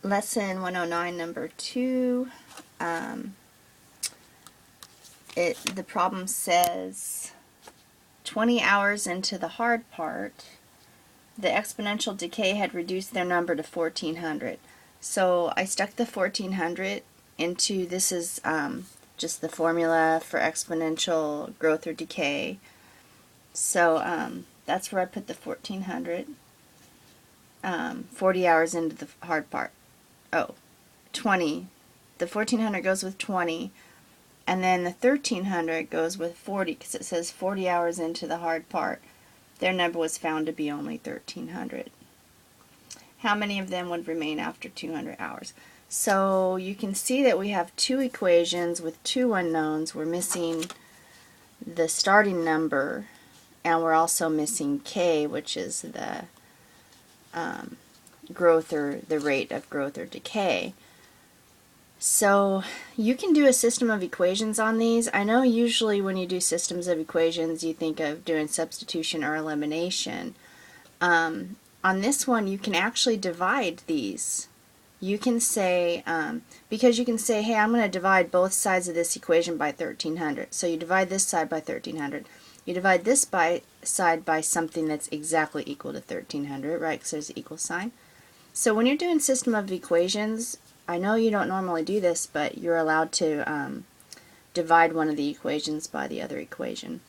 Lesson 109, number 2. The problem says 20 hours into the hard part, the exponential decay had reduced their number to 1400. So I stuck the 1400 into, this is just the formula for exponential growth or decay. So that's where I put the 1400. 40 hours into the hard part. 20. The 1400 goes with 20, and then the 1300 goes with 40 because it says 40 hours into the hard part. Their number was found to be only 1300. How many of them would remain after 200 hours? So you can see that we have two equations with two unknowns. We're missing the starting number, and we're also missing k, which is the growth or the rate of growth or decay. So you can do a system of equations on these. I know usually when you do systems of equations you think of doing substitution or elimination. On this one you can actually divide these. You can say, because you can say, hey, I'm going to divide both sides of this equation by 1300. So you divide this side by 1300. You divide this side by something that's exactly equal to 1300, right, because there's an equal sign. So when you're doing system of equations, I know you don't normally do this, but you're allowed to divide one of the equations by the other equation.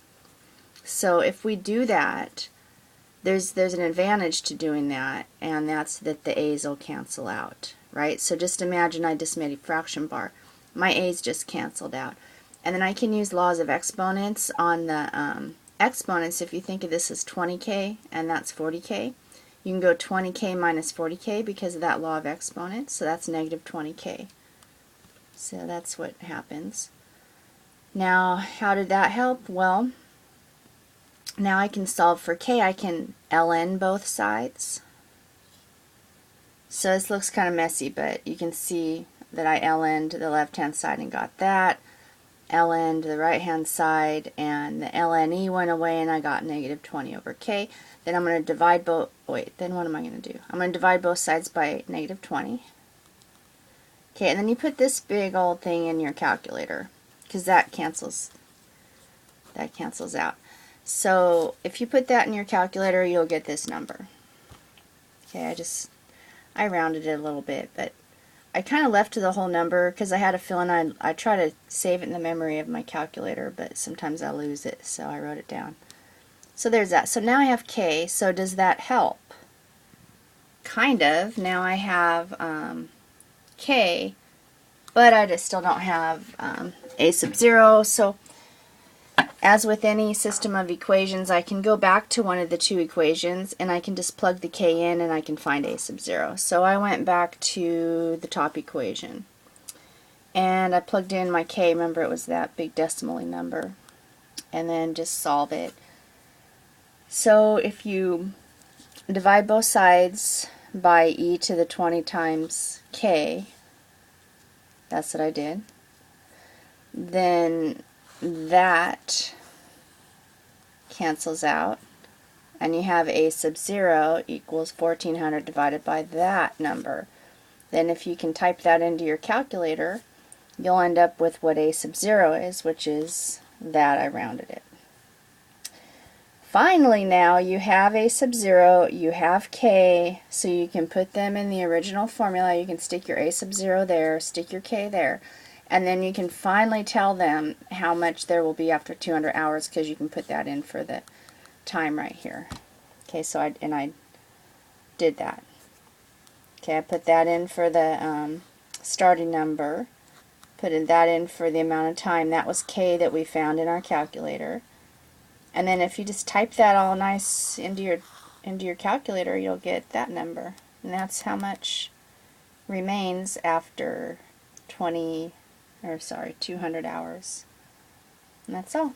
So if we do that, there's an advantage to doing that, and that's that the a's will cancel out, right? So just imagine I just made a fraction bar. My a's just canceled out. And then I can use laws of exponents on the exponents. If you think of this as 20k and that's 40k, you can go 20k minus 40k because of that law of exponents, so that's negative 20k. So that's what happens. Now, how did that help? Well, now I can solve for k. I can ln both sides. So this looks kind of messy, but you can see that I ln'd the left-hand side and got that. Ln'd the right-hand side, and the ln went away, and I got negative 20 over k. Then I'm going to divide both, then what am I going to do? I'm going to divide both sides by negative 20. Okay, and then you put this big old thing in your calculator, because that cancels out. So if you put that in your calculator, you'll get this number. Okay, I rounded it a little bit, but I kind of left to the whole number because I had a feeling I try to save it in the memory of my calculator, but sometimes I lose it, so I wrote it down. So there's that. So now I have k, so does that help? Kind of. Now I have k, but I just still don't have a sub 0, so as with any system of equations, I can go back to one of the two equations and I can just plug the k in and I can find a sub 0. So I went back to the top equation and I plugged in my k. Remember, it was that big decimal number, and then just solve it. So if you divide both sides by e to the 20 times k, that's what I did, then that cancels out, and you have a sub 0 equals 1400 divided by that number. Then if you can type that into your calculator, you'll end up with what a sub 0 is, which is that I rounded it. Finally, now you have a sub 0, you have k, so you can put them in the original formula. You can stick your a sub 0 there, stick your k there, and then you can finally tell them how much there will be after 200 hours because you can put that in for the time right here. Okay, so I did that. Okay, I put that in for the starting number, put that in for the amount of time. That was k that we found in our calculator. And then if you just type that all nice into your calculator, you'll get that number. And that's how much remains after 200 hours. And that's all.